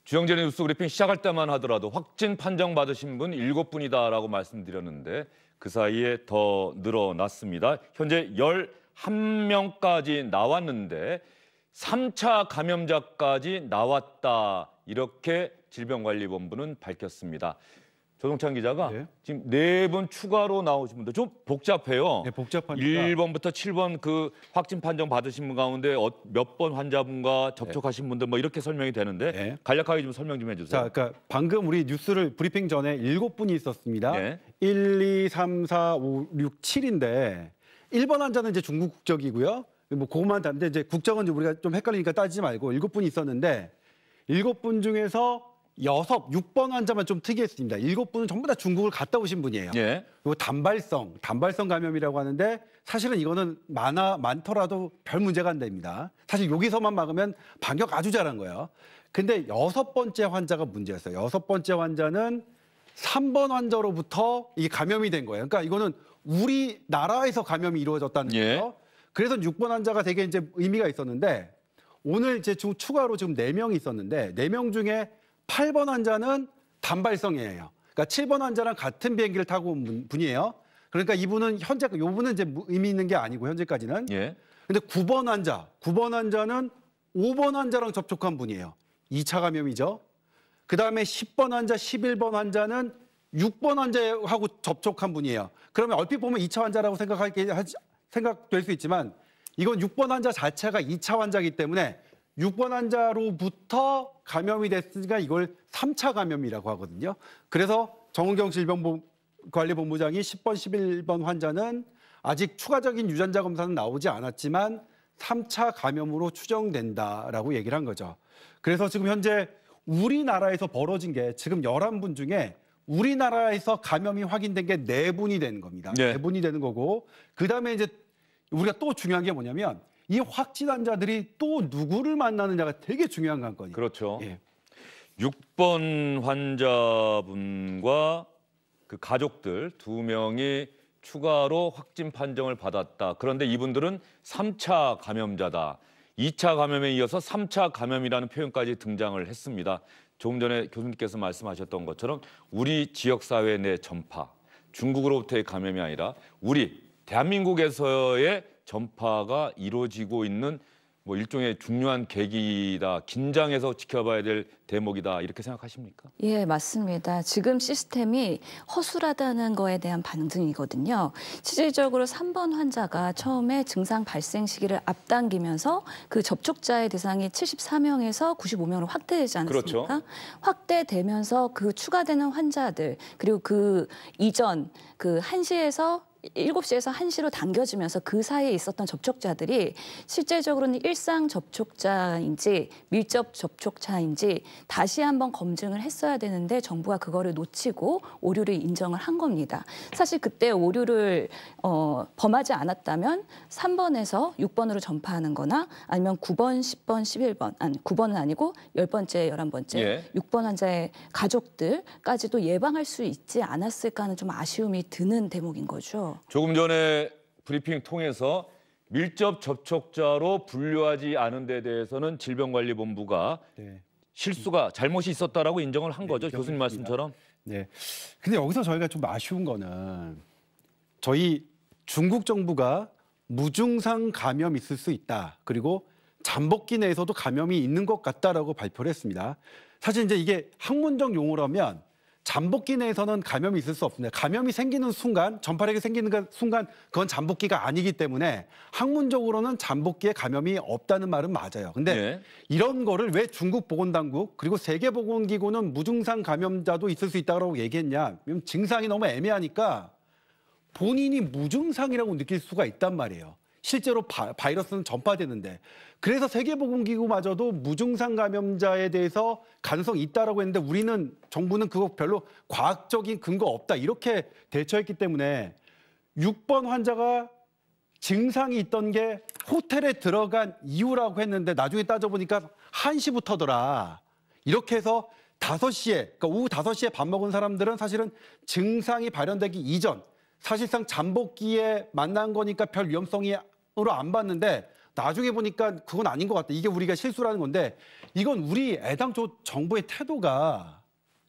주영진의 뉴스 브리핑 시작할 때만 하더라도 확진 판정 받으신 분 7분이다라고 말씀드렸는데 그 사이에 더 늘어났습니다. 현재 11명까지 나왔는데 3차 감염자까지 나왔다. 이렇게 질병관리본부는 밝혔습니다. 조동찬 기자가 지금 4분 추가로 나오신 분들 좀 복잡해요. 네, 복잡하니까. 1번부터 7번 그 확진 판정 받으신 분 가운데 몇 번 환자분과 접촉하신 분들 뭐 이렇게 설명이 되는데 간략하게 좀 설명 좀 해주세요. 자, 그러니까 방금 우리 뉴스를 브리핑 전에 7분이 있었습니다. 1, 2, 3, 4, 5, 6, 7인데 1번 환자는 이제 중국 국적이고요. 뭐 그것만 다른데 이제 국적은 이제 우리가 좀 헷갈리니까 따지지 말고 7분이 있었는데 7분 중에서 6번 환자만 좀 특이했습니다. 7분은 전부 다 중국을 갔다 오신 분이에요. 그리고 단발성 감염이라고 하는데 사실은 이거는 많더라도 별 문제가 안 됩니다. 사실 여기서만 막으면 방역 아주 잘한 거예요. 근데 6번째 환자가 문제였어요. 6번째 환자는 3번 환자로부터 이게 감염이 된 거예요. 그러니까 이거는 우리나라에서 감염이 이루어졌다는 거예요. 그래서 6번 환자가 되게 이제 의미가 있었는데 오늘 이제 추가로 지금 4명이 있었는데 4명 중에 8번 환자는 단발성이에요. 그러니까 7번 환자랑 같은 비행기를 타고 온 분이에요. 그러니까 이분은 요분은 이제 의미 있는 게 아니고 현재까지는. 근데 9번 환자는 5번 환자랑 접촉한 분이에요. 2차 감염이죠. 그다음에 10번 환자, 11번 환자는 6번 환자하고 접촉한 분이에요. 그러면 얼핏 보면 2차 환자라고 생각될 수 있지만 이건 6번 환자 자체가 2차 환자이기 때문에 6번 환자로부터 감염이 됐으니까 이걸 3차 감염이라고 하거든요. 그래서 정은경 질병관리본부장이 10번, 11번 환자는 아직 추가적인 유전자 검사는 나오지 않았지만 3차 감염으로 추정된다라고 얘기를 한 거죠. 그래서 지금 현재 우리나라에서 벌어진 게 지금 11분 중에 우리나라에서 감염이 확인된 게 4분이 되는 겁니다. 4분이 되는 거고 그다음에 이제 우리가 또 중요한 게 뭐냐면 이 확진 환자들이 또 누구를 만나느냐가 되게 중요한 관건이에요. 그렇죠. 6번 환자분과 그 가족들 2명이 추가로 확진 판정을 받았다. 그런데 이분들은 3차 감염자다. 2차 감염에 이어서 3차 감염이라는 표현까지 등장을 했습니다. 조금 전에 교수님께서 말씀하셨던 것처럼 우리 지역사회 내 전파, 중국으로부터의 감염이 아니라 우리 대한민국에서의 전파가 이루어지고 있는 뭐 일종의 중요한 계기다, 긴장해서 지켜봐야 될 대목이다 이렇게 생각하십니까? 예, 맞습니다. 지금 시스템이 허술하다는 거에 대한 반증이거든요. 실질적으로 3번 환자가 처음에 증상 발생 시기를 앞당기면서 그 접촉자의 대상이 74명에서 95명으로 확대되지 않습니까? 그렇죠. 확대되면서 그 추가되는 환자들 그리고 그 이전 그 1시에서 7시에서 1시로 당겨지면서 그 사이에 있었던 접촉자들이 실제적으로는 일상 접촉자인지 밀접 접촉자인지 다시 한번 검증을 했어야 되는데 정부가 그거를 놓치고 오류를 인정을 한 겁니다. 사실 그때 오류를 범하지 않았다면 3번에서 6번으로 전파하는 거나 아니면 9번, 10번, 11번, 아니 9번은 아니고 10번째, 11번째, 6번 환자의 가족들까지도 예방할 수 있지 않았을까 하는 좀 아쉬움이 드는 대목인 거죠. 조금 전에 브리핑 통해서 밀접 접촉자로 분류하지 않은 데 대해서는 질병관리본부가 실수가 잘못이 있었다라고 인정을 한 거죠. 교수님 말씀처럼. 근데 여기서 저희가 좀 아쉬운 거는 저희 중국 정부가 무증상 감염 있을 수 있다. 그리고 잠복기 내에서도 감염이 있는 것 같다라고 발표를 했습니다. 사실 이제 이게 학문적 용어라면 잠복기 내에서는 감염이 있을 수 없습니다. 감염이 생기는 순간, 전파력이 생기는 순간 그건 잠복기가 아니기 때문에 학문적으로는 잠복기에 감염이 없다는 말은 맞아요. 근데 이런 거를 왜 중국 보건당국 그리고 세계보건기구는 무증상 감염자도 있을 수 있다고 얘기했냐. 증상이 너무 애매하니까 본인이 무증상이라고 느낄 수가 있단 말이에요. 실제로 바이러스는 전파되는데. 그래서 세계보건기구마저도 무증상 감염자에 대해서 가능성이 있다라고 했는데 우리는 정부는 그거 별로 과학적인 근거 없다 이렇게 대처했기 때문에 6번 환자가 증상이 있던 게 호텔에 들어간 이유라고 했는데 나중에 따져보니까 1시부터더라. 이렇게 해서 5시에, 그러니까 오후 5시에 밥 먹은 사람들은 사실은 증상이 발현되기 이전 사실상 잠복기에 만난 거니까 별 위험성으로 안 봤는데 나중에 보니까 그건 아닌 것 같다. 이게 우리가 실수라는 건데 이건 우리 애당초 정부의 태도가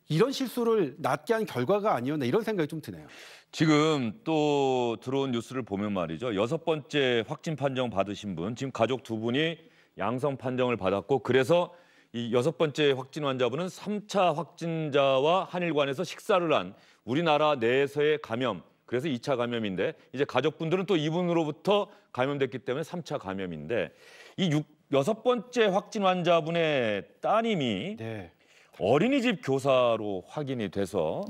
이런 실수를 낫게 한 결과가 아니었나 이런 생각이 좀 드네요. 지금 또 들어온 뉴스를 보면 말이죠. 6번째 확진 판정 받으신 분, 지금 가족 2분이 양성 판정을 받았고 그래서 이 6번째 확진 환자분은 3차 확진자와 한일관에서 식사를 한 우리나라 내에서의 감염, 그래서 2차 감염인데 이제 가족분들은 또 이분으로부터 감염됐기 때문에 3차 감염인데 이 6번째 확진 환자분의 따님이 네. 어린이집 교사로 확인이 돼서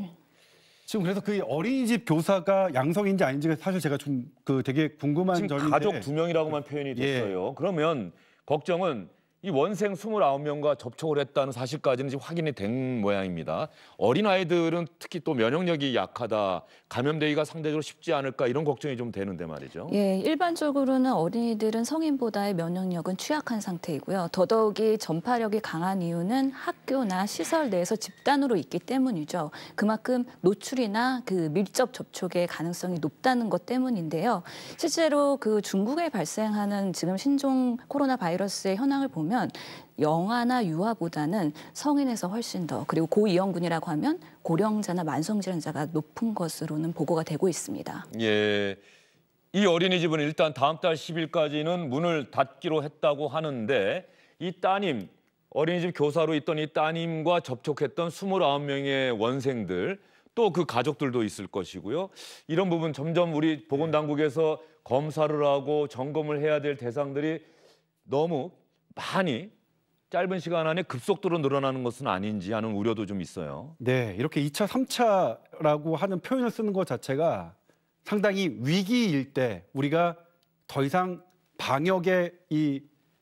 지금 그래서 그 어린이집 교사가 양성인지 아닌지가 사실 제가 좀 되게 궁금한 지금 점인데 가족 2명이라고만 표현이 됐어요. 그러면 걱정은 이 원생 29명과 접촉을 했다는 사실까지는 지금 확인이 된 모양입니다. 어린아이들은 특히 또 면역력이 약하다, 감염되기가 상대적으로 쉽지 않을까 이런 걱정이 좀 되는데 말이죠. 예, 일반적으로는 어린이들은 성인보다의 면역력은 취약한 상태이고요. 더더욱이 전파력이 강한 이유는 학교나 시설 내에서 집단으로 있기 때문이죠. 그만큼 노출이나 그 밀접 접촉의 가능성이 높다는 것 때문인데요. 실제로 그 중국에 발생하는 지금 신종 코로나 바이러스의 현황을 보면 영아나 유아보다는 성인에서 훨씬 더 그리고 고위험군이라고 하면 고령자나 만성질환자가 높은 것으로는 보고가 되고 있습니다. 예, 이 어린이집은 일단 다음 달 10일까지는 문을 닫기로 했다고 하는데 이 따님, 어린이집 교사로 있던 이 따님과 접촉했던 29명의 원생들 또 그 가족들도 있을 것이고요. 이런 부분 점점 우리 보건당국에서 검사를 하고 점검을 해야 될 대상들이 너무 많이 짧은 시간 안에 급속도로 늘어나는 것은 아닌지 하는 우려도 좀 있어요. 네, 이렇게 2차, 3차라고 하는 표현을 쓰는 것 자체가 상당히 위기일 때 우리가 더 이상 방역의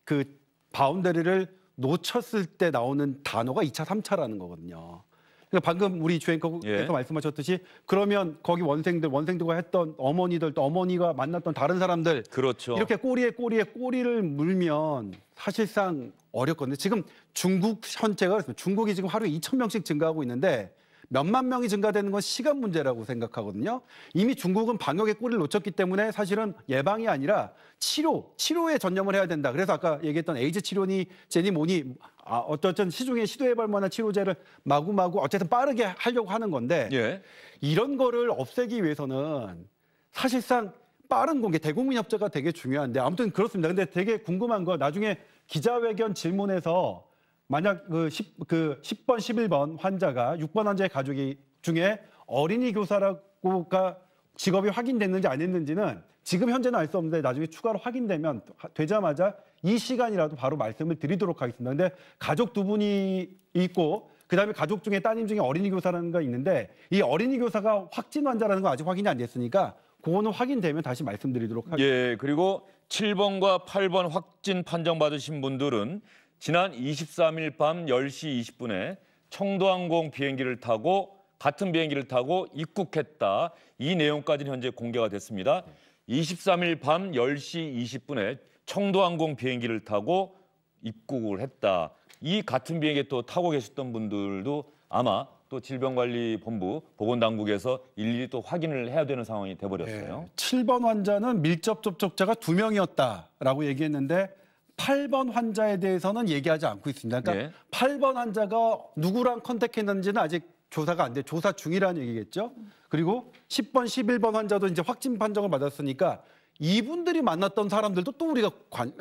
그 바운더리를 놓쳤을 때 나오는 단어가 2차, 3차라는 거거든요. 그러니까 방금 우리 주앵커께서 말씀하셨듯이 그러면 거기 원생들과 했던 어머니들 또 어머니가 만났던 다른 사람들 그렇죠. 이렇게 꼬리에 꼬리를 물면 사실상 어렵거든요. 지금 중국 현재가 중국이 지금 하루에 2,000명씩 증가하고 있는데 몇만 명이 증가되는 건 시간 문제라고 생각하거든요. 이미 중국은 방역의 꼬리를 놓쳤기 때문에 사실은 예방이 아니라 치료에 전념을 해야 된다. 그래서 아까 얘기했던 에이즈 치료니 제니 뭐니 어쨌든 시중에 시도해볼 만한 치료제를 마구마구 어쨌든 빠르게 하려고 하는 건데 이런 거를 없애기 위해서는 사실상 빠른 공개, 대국민 협조가 되게 중요한데 아무튼 그렇습니다. 근데 되게 궁금한 거 나중에 기자회견 질문에서 만약 그 10번, 11번 환자가 6번 환자의 가족이 중에 어린이 교사라고가 직업이 확인됐는지 안 됐는지는 지금 현재는 알 수 없는데 나중에 추가로 확인되면 되자마자 이 시간이라도 바로 말씀을 드리도록 하겠습니다. 근데 가족 2분이 있고 그다음에 가족 중에 따님 중에 어린이 교사라는 거 있는데 이 어린이 교사가 확진 환자라는 건 아직 확인이 안 됐으니까 그거는 확인되면 다시 말씀드리도록 하겠습니다. 예, 그리고 7번과 8번 확진 판정 받으신 분들은 지난 23일 밤 10시 20분에 청도항공 비행기를 타고 같은 비행기를 타고 입국했다. 이 내용까지는 현재 공개가 됐습니다. 23일 밤 10시 20분에 청도항공 비행기를 타고 입국을 했다. 이 같은 비행기에 또 타고 계셨던 분들도 아마 또 질병관리본부 보건당국에서 일일이 또 확인을 해야 되는 상황이 돼버렸어요. 7번 환자는 밀접 접촉자가 2명이었다라고 얘기했는데 8번 환자에 대해서는 얘기하지 않고 있습니다. 그러니까 8번 환자가 누구랑 컨택했는지는 아직 조사가 안 돼. 조사 중이라는 얘기겠죠. 그리고 10번, 11번 환자도 이제 확진 판정을 받았으니까 이분들이 만났던 사람들도 또 우리가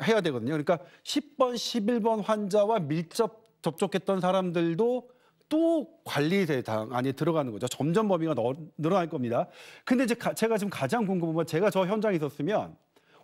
해야 되거든요. 그러니까 10번, 11번 환자와 밀접 접촉했던 사람들도 또 관리 대상 안에 들어가는 거죠. 점점 범위가 늘어날 겁니다. 근데 이제 제가 지금 가장 궁금한 건 제가 저 현장에 있었으면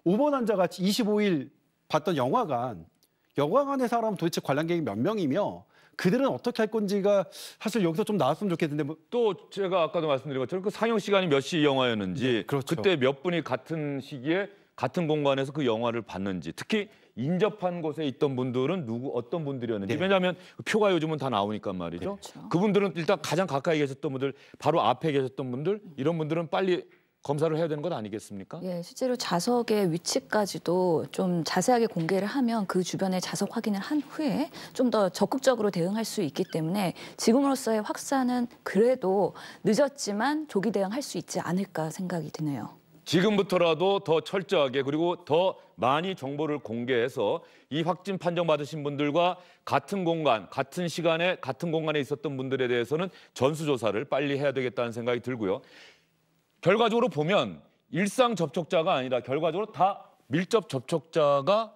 5번 환자가 25일 봤던 영화관의 사람은 도대체 관람객이 몇 명이며 그들은 어떻게 할 건지가 사실 여기서 좀 나왔으면 좋겠는데 또 제가 아까도 말씀드린 것처럼 그 상영 시간이 몇 시 영화였는지 그렇죠. 그때 몇 분이 같은 시기에 같은 공간에서 그 영화를 봤는지 특히 인접한 곳에 있던 분들은 어떤 분들이었는지 왜냐하면 표가 요즘은 다 나오니까 말이죠. 그렇죠. 그분들은 일단 가장 가까이 계셨던 분들 바로 앞에 계셨던 분들 이런 분들은 빨리 검사를 해야 되는 것 아니겠습니까? 예, 실제로 자석의 위치까지도 좀 자세하게 공개를 하면 그 주변의 자석 확인을 한 후에 좀 더 적극적으로 대응할 수 있기 때문에 지금으로서의 확산은 그래도 늦었지만 조기 대응할 수 있지 않을까 생각이 드네요. 지금부터라도 더 철저하게 그리고 더 많이 정보를 공개해서 이 확진 판정 받으신 분들과 같은 공간, 같은 시간에 같은 공간에 있었던 분들에 대해서는 전수조사를 빨리 해야 되겠다는 생각이 들고요. 결과적으로 보면 일상 접촉자가 아니라 결과적으로 다 밀접 접촉자가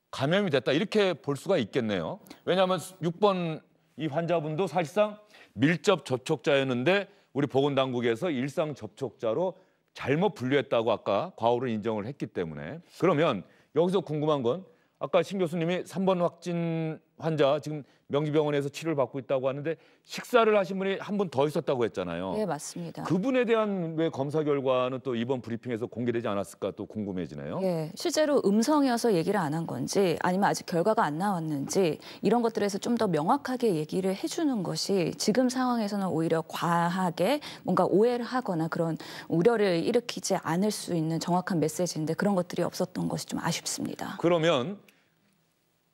감염이 됐다 이렇게 볼 수가 있겠네요. 왜냐하면 6번 이 환자분도 사실상 밀접 접촉자였는데 우리 보건당국에서 일상 접촉자로 잘못 분류했다고 아까 과오를 인정을 했기 때문에 그러면 여기서 궁금한 건 아까 신 교수님이 3번 확진 환자 지금 명지병원에서 치료를 받고 있다고 하는데 식사를 하신 분이 한 분 더 있었다고 했잖아요. 네, 맞습니다. 그분에 대한 왜 검사 결과는 또 이번 브리핑에서 공개되지 않았을까 또 궁금해지네요. 예, 실제로 음성이어서 얘기를 안 한 건지 아니면 아직 결과가 안 나왔는지 이런 것들에서 좀 더 명확하게 얘기를 해주는 것이 지금 상황에서는 오히려 과하게 뭔가 오해를 하거나 그런 우려를 일으키지 않을 수 있는 정확한 메시지인데 그런 것들이 없었던 것이 좀 아쉽습니다. 그러면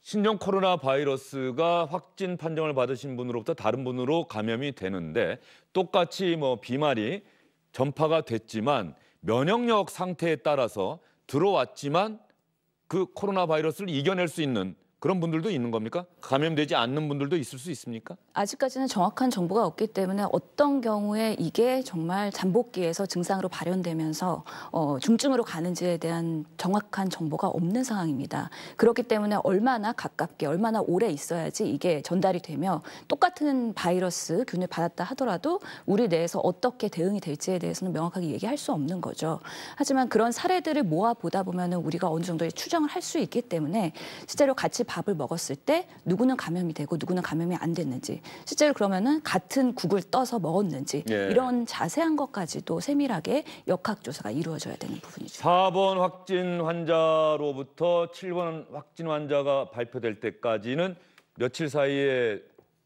신종 코로나 바이러스가 확진 판정을 받으신 분으로부터 다른 분으로 감염이 되는데 똑같이 뭐 비말이 전파가 됐지만 면역력 상태에 따라서 들어왔지만 그 코로나 바이러스를 이겨낼 수 있는 그런 분들도 있는 겁니까? 감염되지 않는 분들도 있을 수 있습니까? 아직까지는 정확한 정보가 없기 때문에 어떤 경우에 이게 정말 잠복기에서 증상으로 발현되면서 중증으로 가는지에 대한 정확한 정보가 없는 상황입니다. 그렇기 때문에 얼마나 가깝게 얼마나 오래 있어야지 이게 전달이 되며 똑같은 바이러스 균을 받았다 하더라도 우리 내에서 어떻게 대응이 될지에 대해서는 명확하게 얘기할 수 없는 거죠. 하지만 그런 사례들을 모아보다 보면은 우리가 어느 정도의 추정을 할 수 있기 때문에 실제로 같이 밥을 먹었을 때 누구는 감염이 되고 누구는 감염이 안 됐는지 실제로 그러면은 같은 국을 떠서 먹었는지 예. 이런 자세한 것까지도 세밀하게 역학조사가 이루어져야 되는 부분이죠. 4번 확진 환자로부터 7번 확진 환자가 발표될 때까지는 며칠 사이에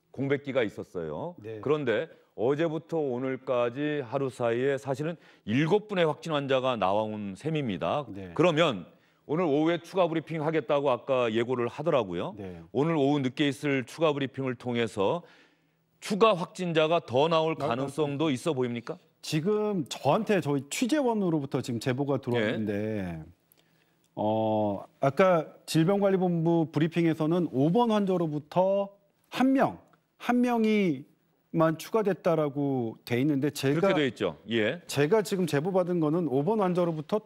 공백기가 있었어요. 네. 그런데 어제부터 오늘까지 하루 사이에 사실은 7분의 확진 환자가 나온 셈입니다. 네. 그러면 오늘 오후에 추가 브리핑 하겠다고 아까 예고를 하더라고요. 네. 오늘 오후 늦게 있을 추가 브리핑을 통해서 추가 확진자가 더 나올 가능성도 있어 보입니까? 지금 저한테 저희 취재원으로부터 지금 제보가 들어왔는데 아까 질병관리본부 브리핑에서는 5번 환자로부터 한 명이만 추가됐다라고 돼 있는데 그렇게 돼 있죠. 예. 제가 지금 제보받은 거는 5번 환자로부터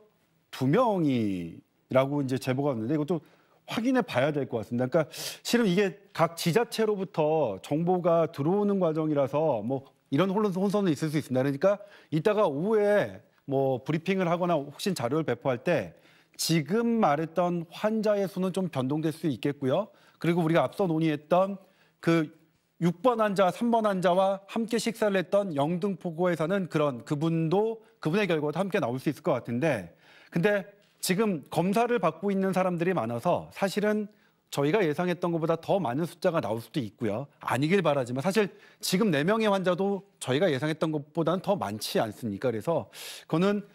2명이라고 이제 제보가 왔는데 이것도 확인해 봐야 될 것 같습니다. 그러니까 실은 이게 각 지자체로부터 정보가 들어오는 과정이라서 뭐 이런 혼선은 있을 수 있습니다. 그러니까 이따가 오후에 뭐 브리핑을 하거나 혹시 자료를 배포할 때 지금 말했던 환자의 수는 좀 변동될 수 있겠고요. 그리고 우리가 앞서 논의했던 그 6번 환자, 3번 환자와 함께 식사를 했던 영등포구에 사는 그분의 결과도 함께 나올 수 있을 것 같은데 근데 지금 검사를 받고 있는 사람들이 많아서 사실은 저희가 예상했던 것보다 더 많은 숫자가 나올 수도 있고요. 아니길 바라지만 사실 지금 4명의 환자도 저희가 예상했던 것보다는 더 많지 않습니까? 그래서 그거는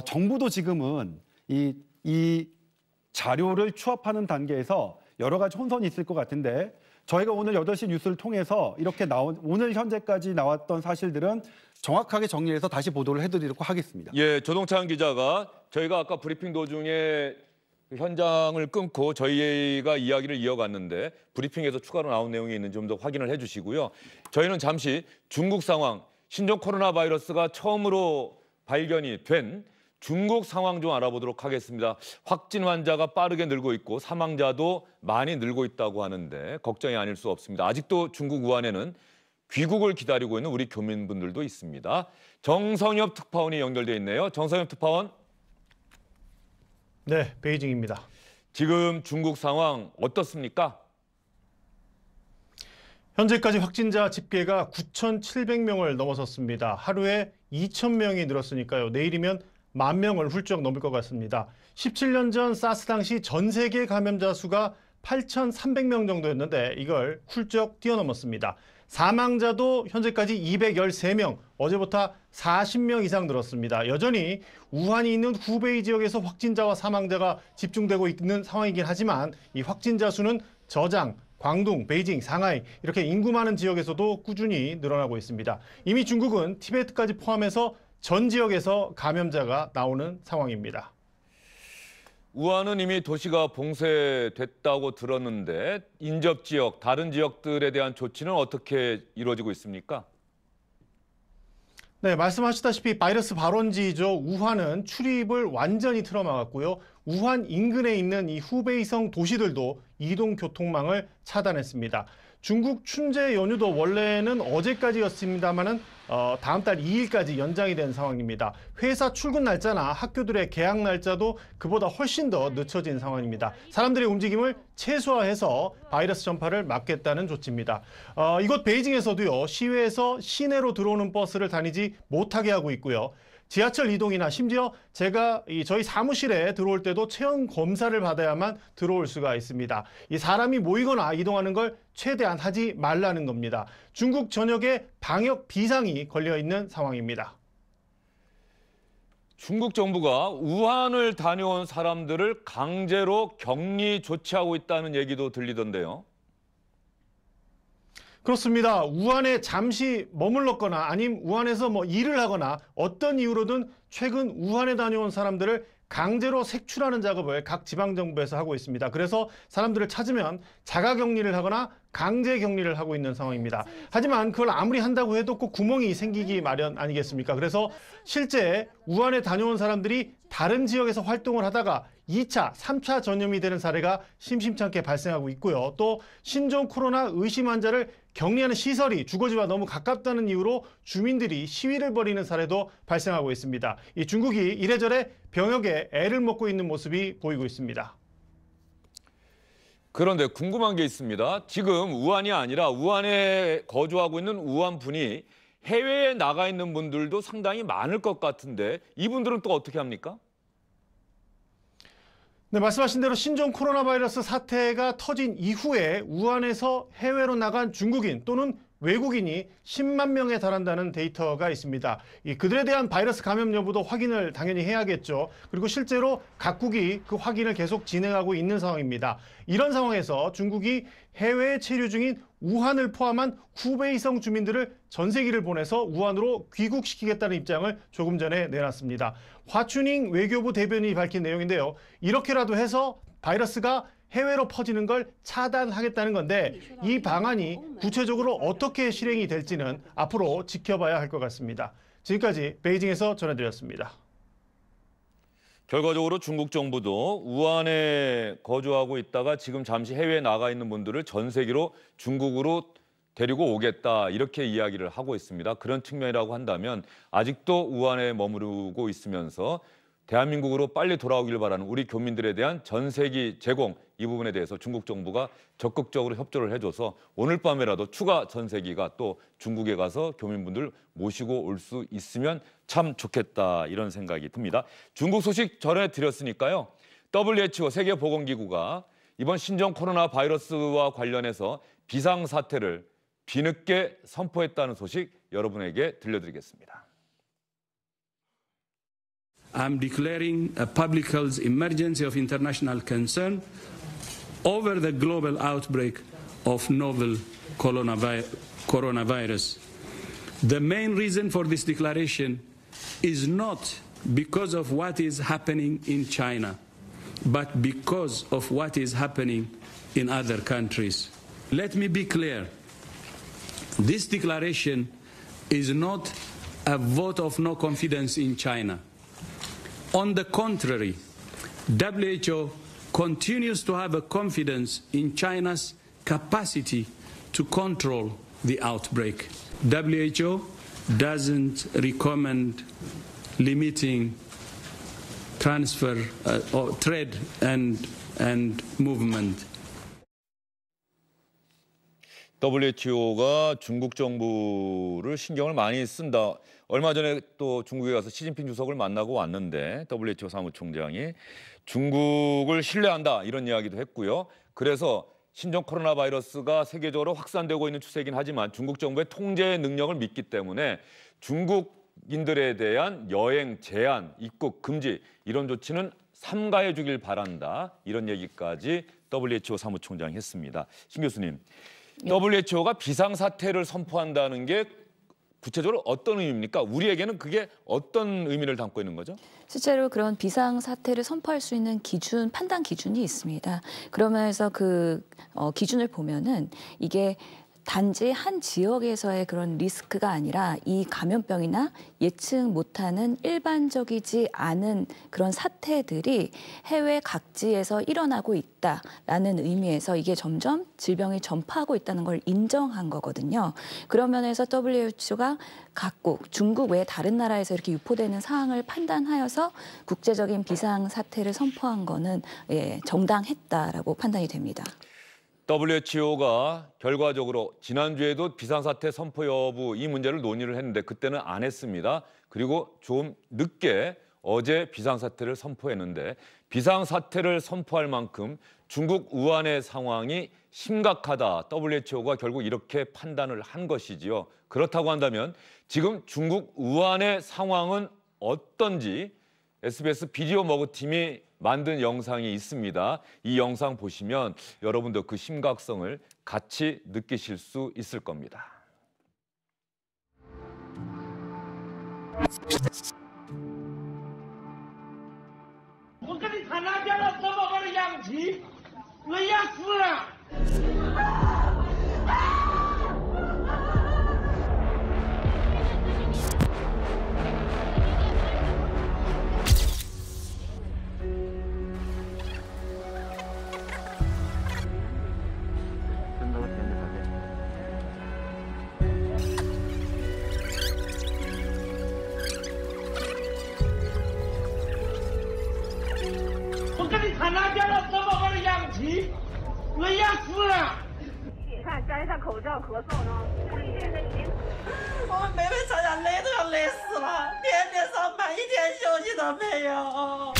정부도 지금은 이 자료를 추합하는 단계에서 여러 가지 혼선이 있을 것 같은데 저희가 오늘 8시 뉴스를 통해서 이렇게 오늘 현재까지 나왔던 사실들은 정확하게 정리해서 다시 보도를 해드리도록 하겠습니다. 예, 조동찬 기자가 저희가 아까 브리핑 도중에 현장을 끊고 저희가 이야기를 이어갔는데 브리핑에서 추가로 나온 내용이 있는지 좀 더 확인을 해주시고요. 저희는 잠시 중국 상황, 신종 코로나 바이러스가 처음으로 발견이 된 중국 상황 좀 알아보도록 하겠습니다. 확진 환자가 빠르게 늘고 있고 사망자도 많이 늘고 있다고 하는데 걱정이 아닐 수 없습니다. 아직도 중국 우한에는 귀국을 기다리고 있는 우리 교민분들도 있습니다. 정성엽 특파원이 연결돼 있네요. 정성엽 특파원. 네, 베이징입니다. 지금 중국 상황 어떻습니까? 현재까지 확진자 집계가 9,700명을 넘어섰습니다. 하루에 2,000명이 늘었으니까요. 내일이면 10,000명을 훌쩍 넘을 것 같습니다. 17년 전 사스 당시 전 세계 감염자 수가 8,300명 정도였는데 이걸 훌쩍 뛰어넘었습니다. 사망자도 현재까지 213명, 어제부터 40명 이상 늘었습니다. 여전히 우한이 있는 후베이 지역에서 확진자와 사망자가 집중되고 있는 상황이긴 하지만 이 확진자 수는 저장, 광둥, 베이징, 상하이 이렇게 인구 많은 지역에서도 꾸준히 늘어나고 있습니다. 이미 중국은 티베트까지 포함해서 전 지역에서 감염자가 나오는 상황입니다. 우한은 이미 도시가 봉쇄됐다고 들었는데 인접 지역, 다른 지역들에 대한 조치는 어떻게 이루어지고 있습니까? 네, 말씀하셨다시피 바이러스 발원지죠. 우한은 출입을 완전히 틀어막았고요. 우한 인근에 있는 이 후베이성 도시들도 이동 교통망을 차단했습니다. 중국 춘제 연휴도 원래는 어제까지였습니다만은 다음 달 2일까지 연장이 된 상황입니다. 회사 출근 날짜나 학교들의 개학 날짜도 그보다 훨씬 더 늦춰진 상황입니다. 사람들의 움직임을 최소화해서 바이러스 전파를 막겠다는 조치입니다. 이곳 베이징에서도요, 시외에서 시내로 들어오는 버스를 다니지 못하게 하고 있고요. 지하철 이동이나 심지어 제가 저희 사무실에 들어올 때도 체온 검사를 받아야만 들어올 수가 있습니다. 이 사람이 모이거나 이동하는 걸 최대한 하지 말라는 겁니다. 중국 전역에 방역 비상이 걸려 있는 상황입니다. 중국 정부가 우한을 다녀온 사람들을 강제로 격리 조치하고 있다는 얘기도 들리던데요. 그렇습니다. 우한에 잠시 머물렀거나 아니면 우한에서 일을 하거나 어떤 이유로든 최근 우한에 다녀온 사람들을 강제로 색출하는 작업을 각 지방정부에서 하고 있습니다. 그래서 사람들을 찾으면 자가격리를 하거나 강제격리를 하고 있는 상황입니다. 하지만 그걸 아무리 한다고 해도 꼭 구멍이 생기기 마련 아니겠습니까? 그래서 실제 우한에 다녀온 사람들이 다른 지역에서 활동을 하다가 2차, 3차 전염이 되는 사례가 심심찮게 발생하고 있고요. 또 신종 코로나 의심 환자를 격리하는 시설이 주거지와 너무 가깝다는 이유로 주민들이 시위를 벌이는 사례도 발생하고 있습니다. 이 중국이 이래저래 병역에 애를 먹고 있는 모습이 보이고 있습니다. 그런데 궁금한 게 있습니다. 지금 우한이 아니라 우한에 거주하고 있는 우한 분이 해외에 나가 있는 분들도 상당히 많을 것 같은데 이분들은 또 어떻게 합니까? 네, 말씀하신 대로 신종 코로나 바이러스 사태가 터진 이후에 우한에서 해외로 나간 중국인 또는 외국인이 10만 명에 달한다는 데이터가 있습니다. 그들에 대한 바이러스 감염 여부도 확인을 당연히 해야겠죠. 그리고 실제로 각국이 그 확인을 계속 진행하고 있는 상황입니다. 이런 상황에서 중국이 해외에 체류 중인 우한을 포함한 후베이성 주민들을 전세기를 보내서 우한으로 귀국시키겠다는 입장을 조금 전에 내놨습니다. 화춘잉 외교부 대변인이 밝힌 내용인데요. 이렇게라도 해서 바이러스가 해외로 퍼지는 걸 차단하겠다는 건데 이 방안이 구체적으로 어떻게 실행이 될지는 앞으로 지켜봐야 할 것 같습니다. 지금까지 베이징에서 전해드렸습니다. 결과적으로 중국 정부도 우한에 거주하고 있다가 지금 잠시 해외에 나가 있는 분들을 전세기로 중국으로 데리고 오겠다 이렇게 이야기를 하고 있습니다. 그런 측면이라고 한다면 아직도 우한에 머무르고 있으면서 대한민국으로 빨리 돌아오길 바라는 우리 교민들에 대한 전세기 제공 이 부분에 대해서 중국 정부가 적극적으로 협조를 해줘서 오늘 밤에라도 추가 전세기가 또 중국에 가서 교민분들 모시고 올 수 있으면 참 좋겠다 이런 생각이 듭니다. 중국 소식 전해드렸으니까요. WHO 세계보건기구가 이번 신종 코로나 바이러스와 관련해서 비상사태를 뒤늦게 선포했다는 소식 여러분에게 들려드리겠습니다. I'm declaring a public health emergency of international concern over the global outbreak of novel coronavirus. The main reason for this declaration is not because of what is happening in China, but because of what is happening in other countries. Let me be clear. This declaration is not a vote of no confidence in China. On the contrary, WHO continues to have a confidence in China's capacity to control the outbreak. WHO doesn't recommend limiting transfer or trade and movement. WHO가 중국 정부를 신경을 많이 쓴다. 얼마 전에 또 중국에 가서 시진핑 주석을 만나고 왔는데 WHO 사무총장이 중국을 신뢰한다 이런 이야기도 했고요. 그래서 신종 코로나 바이러스가 세계적으로 확산되고 있는 추세이긴 하지만 중국 정부의 통제 능력을 믿기 때문에 중국인들에 대한 여행 제한, 입국 금지 이런 조치는 삼가해 주길 바란다. 이런 얘기까지 WHO 사무총장이 했습니다. 신 교수님. WHO가 비상사태를 선포한다는 게 구체적으로 어떤 의미입니까? 우리에게는 그게 어떤 의미를 담고 있는 거죠? 실제로 그런 비상 사태를 선포할 수 있는 기준, 판단 기준이 있습니다. 그러면서 그 기준을 보면은 이게 단지 한 지역에서의 그런 리스크가 아니라 이 감염병이나 예측 못하는 일반적이지 않은 그런 사태들이 해외 각지에서 일어나고 있다라는 의미에서 이게 점점 질병이 전파하고 있다는 걸 인정한 거거든요. 그런 면에서 WHO가 각국, 중국 외 다른 나라에서 이렇게 유포되는 상황을 판단하여서 국제적인 비상 사태를 선포한 거는 정당했다라고 판단이 됩니다. WHO가 결과적으로 지난주에도 비상사태 선포 여부 이 문제를 논의를 했는데 그때는 안 했습니다. 그리고 좀 늦게 어제 비상사태를 선포했는데 비상사태를 선포할 만큼 중국 우한의 상황이 심각하다. WHO가 결국 이렇게 판단을 한 것이지요. 그렇다고 한다면 지금 중국 우한의 상황은 어떤지 SBS 비디오 머그팀이 만든 영상이 있습니다. 이 영상 보시면 여러분도 그 심각성을 같이 느끼실 수 있을 겁니다. 我跟你谈那边了，怎么个氧气？我要死了！ 我跟你谈那边了，怎么个氧气？我要死了！ 你看摘下口罩咳嗽呢，我们每每吵架累都要累死了，天天上班一天休息都没有。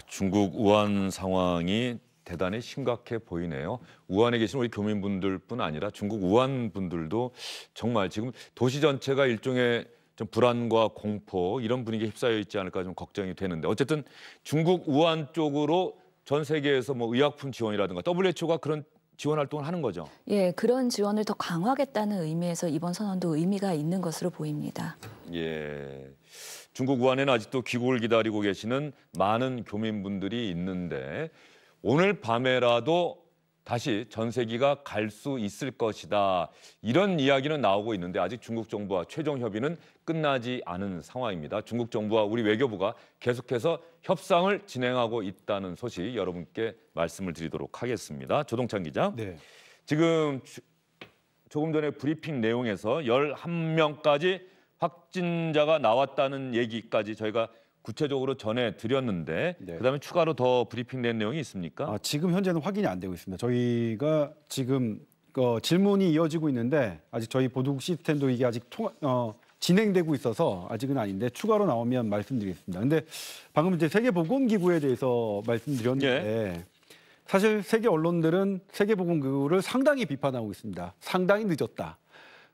중국 우한 상황이 대단히 심각해 보이네요. 우한에 계신 우리 교민분들뿐 아니라 중국 우한 분들도 정말 지금 도시 전체가 일종의 좀 불안과 공포 이런 분위기에 휩싸여 있지 않을까 좀 걱정이 되는데 어쨌든 중국 우한 쪽으로 전 세계에서 뭐 의약품 지원이라든가 WHO가 그런 지원 활동을 하는 거죠. 예, 그런 지원을 더 강화하겠다는 의미에서 이번 선언도 의미가 있는 것으로 보입니다. 예. 중국 우한에는 아직도 귀국을 기다리고 계시는 많은 교민분들이 있는데 오늘 밤에라도 다시 전세기가 갈 수 있을 것이다. 이런 이야기는 나오고 있는데 아직 중국 정부와 최종 협의는 끝나지 않은 상황입니다. 중국 정부와 우리 외교부가 계속해서 협상을 진행하고 있다는 소식 여러분께 말씀을 드리도록 하겠습니다. 조동찬 기자. 네. 지금 조금 전에 브리핑 내용에서 11명까지 확진자가 나왔다는 얘기까지 저희가 구체적으로 전해드렸는데 네. 그다음에 추가로 더 브리핑 된 내용이 있습니까? 지금 현재는 확인이 안 되고 있습니다. 저희가 지금 질문이 이어지고 있는데 아직 저희 보도 시스템도 이게 아직 진행되고 있어서 아직은 아닌데 추가로 나오면 말씀드리겠습니다. 근데 방금 이제 세계보건기구에 대해서 말씀드렸는데 사실 세계 언론들은 세계보건기구를 상당히 비판하고 있습니다. 상당히 늦었다.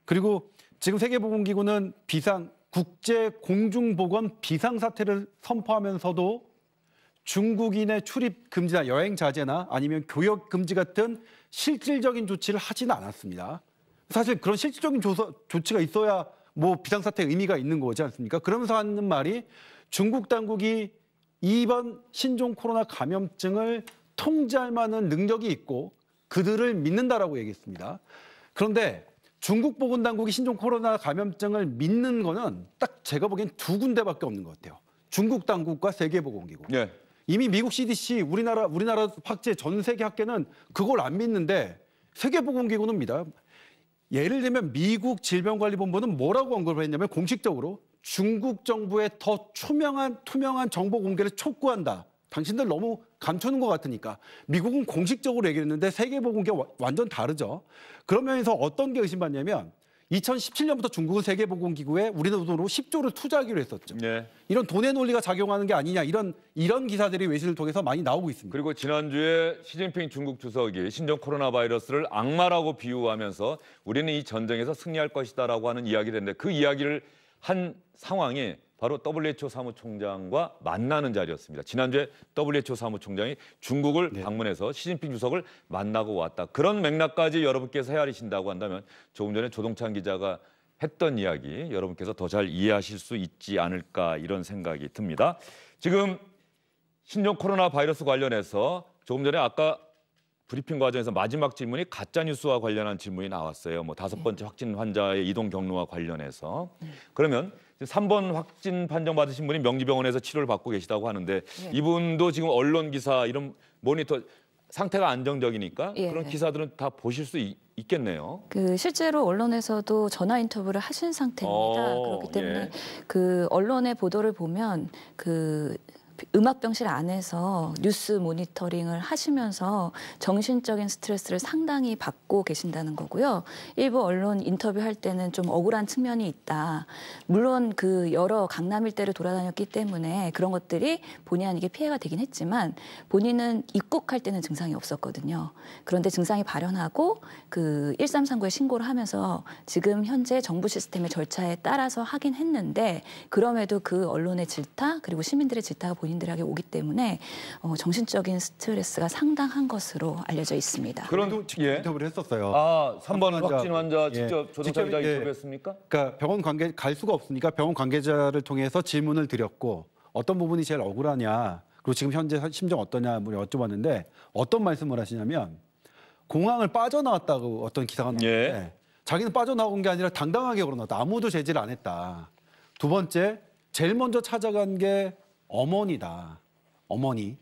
그리고 지금 세계보건기구는 국제 공중보건 비상사태를 선포하면서도 중국인의 출입 금지나 여행 자제나 아니면 교역 금지 같은 실질적인 조치를 하지는 않았습니다. 사실 그런 실질적인 조치가 있어야 뭐 비상사태의 의미가 있는 거지 않습니까? 그러면서 하는 말이 중국 당국이 이번 신종 코로나 감염증을 통제할 만한 능력이 있고 그들을 믿는다라고 얘기했습니다. 그런데 중국 보건당국이 신종 코로나 감염증을 믿는 거는 딱 제가 보기엔 두 군데밖에 없는 것 같아요. 중국 당국과 세계보건기구. 예. 이미 미국 CDC, 우리나라 확제 전 세계 학계는 그걸 안 믿는데 세계보건기구는 믿어요. 예를 들면 미국 질병관리본부는 뭐라고 언급을 했냐면 공식적으로 중국 정부의 더 투명한 정보 공개를 촉구한다. 당신들 너무 감추는 것 같으니까. 미국은 공식적으로 얘기했는데 세계보건기구가 완전 다르죠. 그런 면에서 어떤 게 의심받냐면 2017년부터 중국은 세계보건기구에 우리나라 돈으로 10조를 투자하기로 했었죠. 네. 이런 돈의 논리가 작용하는 게 아니냐 이런 기사들이 외신을 통해서 많이 나오고 있습니다. 그리고 지난주에 시진핑 중국 주석이 신종 코로나 바이러스를 악마라고 비유하면서 우리는 이 전쟁에서 승리할 것이다라고 하는 이야기를 했는데 그 이야기를 한 상황이 바로 WHO 사무총장과 만나는 자리였습니다. 지난주에 WHO 사무총장이 중국을 방문해서 시진핑 주석을 만나고 왔다. 그런 맥락까지 여러분께서 헤아리신다고 한다면 조금 전에 조동찬 기자가 했던 이야기 여러분께서 더 잘 이해하실 수 있지 않을까 이런 생각이 듭니다. 지금 신종 코로나 바이러스 관련해서 조금 전에 아까 브리핑 과정에서 마지막 질문이 가짜 뉴스와 관련한 질문이 나왔어요. 뭐 5번째 확진 환자의 이동 경로와 관련해서. 그러면 3번 확진 판정 받으신 분이 명지병원에서 치료를 받고 계시다고 하는데 이분도 지금 언론 기사 이런 모니터 상태가 안정적이니까 그런 기사들은 다 보실 수 있겠네요. 실제로 언론에서도 전화 인터뷰를 하신 상태입니다. 그렇기 때문에 그 언론의 보도를 보면 음압병실 안에서 뉴스 모니터링을 하시면서 정신적인 스트레스를 상당히 받고 계신다는 거고요. 일부 언론 인터뷰할 때는 좀 억울한 측면이 있다. 물론 여러 강남 일대를 돌아다녔기 때문에 그런 것들이 본의 아니게 피해가 되긴 했지만 본인은 입국할 때는 증상이 없었거든요. 그런데 증상이 발현하고 1339에 신고를 하면서 지금 현재 정부 시스템의 절차에 따라서 하긴 했는데 그럼에도 그 언론의 질타 그리고 시민들의 질타가 본인들에게 오기 때문에 정신적인 스트레스가 상당한 것으로 알려져 있습니다. 그런 인터뷰를 했었어요. 3번 확진 환자 직접 조동찬 기자 인터뷰했습니까? 그러니까 병원 관계 갈 수가 없으니까 병원 관계자를 통해서 질문을 드렸고 어떤 부분이 제일 억울하냐 그리고 지금 현재 심정 어떠냐 여쭤봤는데 어떤 말씀을 하시냐면 공항을 빠져나왔다고 어떤 기사가 나왔는데 자기는 빠져나온 게 아니라 당당하게 걸어놨다. 아무도 제지를 안 했다. 두 번째 제일 먼저 찾아간 게 어머니다. 어머니.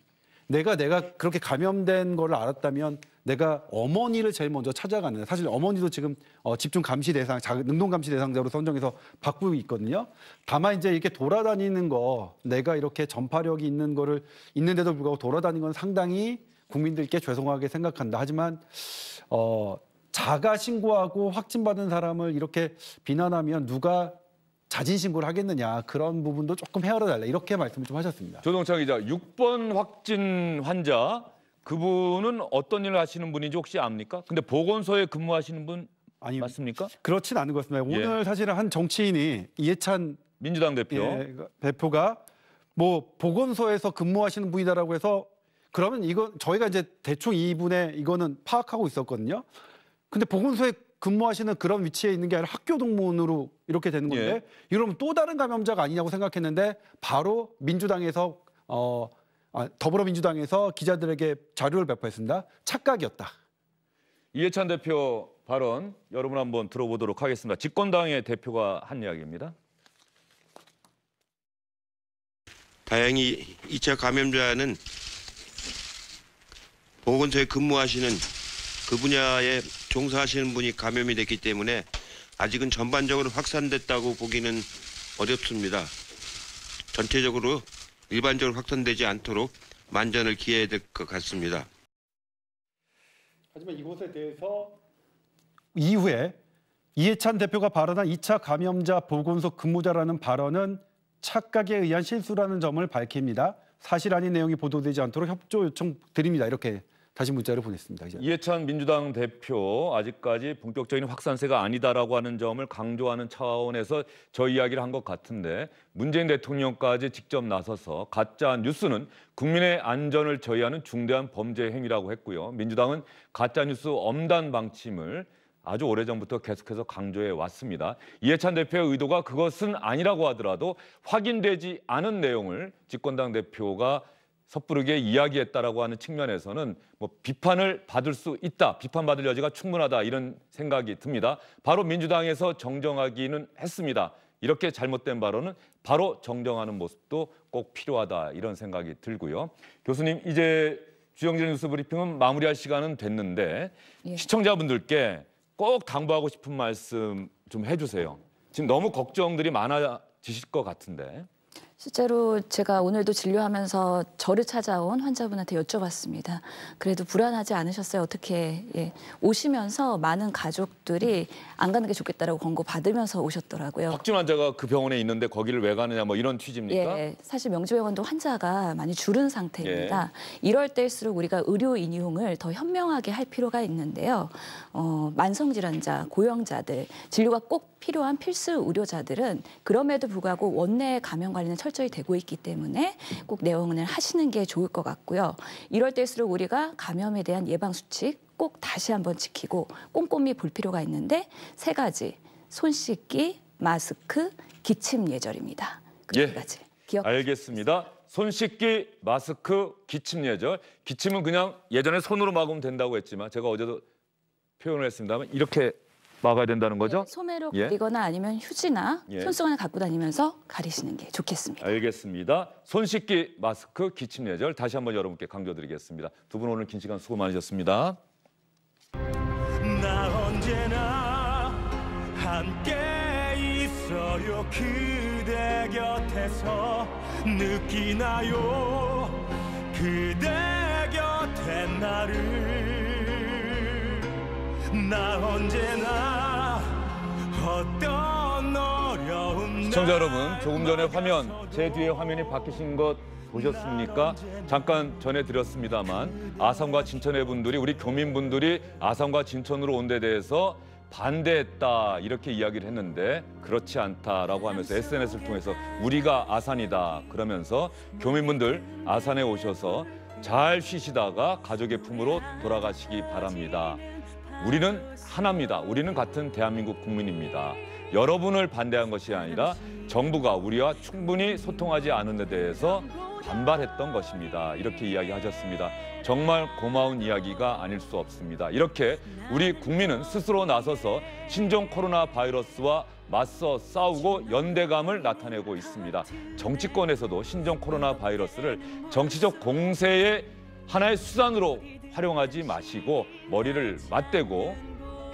내가 그렇게 감염된 걸 알았다면 내가 어머니를 제일 먼저 찾아가는. 사실 어머니도 지금 집중 감시 대상, 능동 감시 대상자로 선정해서 바꾸고 있거든요. 다만 이제 이렇게 돌아다니는 거, 내가 이렇게 전파력이 있는 거를 있는데도 불구하고 돌아다니는 건 상당히 국민들께 죄송하게 생각한다. 하지만 자가 신고하고 확진받은 사람을 이렇게 비난하면 누가 자진 신고를 하겠느냐 그런 부분도 조금 헤아려달라 이렇게 말씀을 좀 하셨습니다. 조동찬 기자, 6번 확진 환자 그분은 어떤 일을 하시는 분인지 혹시 압니까? 근데 보건소에 근무하시는 분 맞습니까? 그렇진 않은 것 같습니다. 오늘 사실은 한 정치인이 이해찬 민주당 대표가 뭐 보건소에서 근무하시는 분이다라고 해서 그러면 이거 저희가 이제 대충 이분의 이거는 파악하고 있었거든요. 근데 보건소에 근무하시는 그런 위치에 있는 게 아니라 학교 동문으로 이렇게 되는 건데 이러면 또 다른 감염자가 아니냐고 생각했는데 바로 민주당에서 더불어민주당에서 기자들에게 자료를 배포했습니다. 착각이었다. 이해찬 대표 발언 여러분 한번 들어보도록 하겠습니다. 집권당의 대표가 한 이야기입니다. 다행히 2차 감염자는 보건소에 근무하시는 그 분야에 종사하시는 분이 감염이 됐기 때문에 아직은 전반적으로 확산됐다고 보기는 어렵습니다. 전체적으로 일반적으로 확산되지 않도록 만전을 기해야 될 것 같습니다. 하지만 이곳에 대해서 이후에 이해찬 대표가 발언한 2차 감염자 보건소 근무자라는 발언은 착각에 의한 실수라는 점을 밝힙니다. 사실 아닌 내용이 보도되지 않도록 협조 요청 드립니다. 이렇게 다시 문자를 보냈습니다. 이해찬 민주당 대표 아직까지 본격적인 확산세가 아니다라고 하는 점을 강조하는 차원에서 저 이야기를 한 것 같은데 문재인 대통령까지 직접 나서서 가짜 뉴스는 국민의 안전을 저해하는 중대한 범죄 행위라고 했고요. 민주당은 가짜 뉴스 엄단 방침을 아주 오래전부터 계속해서 강조해 왔습니다. 이해찬 대표의 의도가 그것은 아니라고 하더라도 확인되지 않은 내용을 집권당 대표가 섣부르게 이야기했다라고 하는 측면에서는 뭐 비판을 받을 수 있다, 비판받을 여지가 충분하다 이런 생각이 듭니다. 바로 민주당에서 정정하기는 했습니다. 이렇게 잘못된 발언은 바로 정정하는 모습도 꼭 필요하다 이런 생각이 들고요. 교수님 이제 주영진 뉴스 브리핑은 마무리할 시간은 됐는데 시청자분들께 꼭 당부하고 싶은 말씀 좀 해주세요. 지금 너무 걱정들이 많아지실 것 같은데. 실제로 제가 오늘도 진료하면서 저를 찾아온 환자분한테 여쭤봤습니다. 그래도 불안하지 않으셨어요? 어떻게 오시면서 많은 가족들이 안 가는 게 좋겠다라고 권고 받으면서 오셨더라고요. 확진 환자가 그 병원에 있는데 거기를 왜 가느냐 뭐 이런 취지입니까? 예, 사실 명지병원도 환자가 많이 줄은 상태입니다. 이럴 때일수록 우리가 의료 인용을 더 현명하게 할 필요가 있는데요. 만성질환자, 고령자들 진료가 꼭 필요한 필수 의료자들은 그럼에도 불구하고 원내 감염 관리는 철저히 되고 있기 때문에 꼭 내원을 하시는 게 좋을 것 같고요. 이럴 때일수록 우리가 감염에 대한 예방 수칙 꼭 다시 한번 지키고 꼼꼼히 볼 필요가 있는데 3가지, 손 씻기, 마스크, 기침 예절입니다. 그 3가지. 기억. 알겠습니다. 손 씻기, 마스크, 기침 예절. 기침은 그냥 예전에 손으로 막으면 된다고 했지만 제가 어제도 표현을 했습니다만 이렇게 막아야 된다는 거죠? 네, 소매로 가리거나 아니면 휴지나 손수건을 갖고 다니면서 가리시는 게 좋겠습니다. 알겠습니다. 손 씻기, 마스크, 기침 예절 다시 한번 여러분께 강조드리겠습니다. 두 분 오늘 긴 시간 수고 많으셨습니다. 나 언제나 함께 있어요. 그대 곁에서 느끼나요? 그대 곁에 나를 나 언제나 어떤 어려움 시청자 여러분, 조금 전에 화면, 제 뒤에 화면이 바뀌신 것 보셨습니까? 잠깐 전해드렸습니다만 아산과 진천의 분들이, 우리 교민분들이 아산과 진천으로 온 데 대해서 반대했다 이렇게 이야기를 했는데 그렇지 않다라고 하면서 SNS를 통해서 우리가 아산이다 그러면서 교민분들 아산에 오셔서 잘 쉬시다가 가족의 품으로 돌아가시기 바랍니다. 우리는 하나입니다. 우리는 같은 대한민국 국민입니다. 여러분을 반대한 것이 아니라 정부가 우리와 충분히 소통하지 않은 데 대해서 반발했던 것입니다. 이렇게 이야기하셨습니다. 정말 고마운 이야기가 아닐 수 없습니다. 이렇게 우리 국민은 스스로 나서서 신종 코로나 바이러스와 맞서 싸우고 연대감을 나타내고 있습니다. 정치권에서도 신종 코로나 바이러스를 정치적 공세의 하나의 수단으로 활용하지 마시고 머리를 맞대고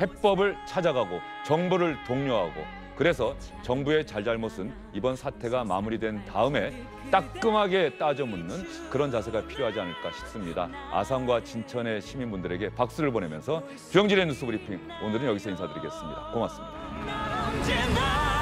해법을 찾아가고 정부를 독려하고, 그래서 정부의 잘잘못은 이번 사태가 마무리된 다음에 따끔하게 따져 묻는 그런 자세가 필요하지 않을까 싶습니다. 아산과 진천의 시민분들에게 박수를 보내면서 주영진의 뉴스 브리핑 오늘은 여기서 인사드리겠습니다. 고맙습니다.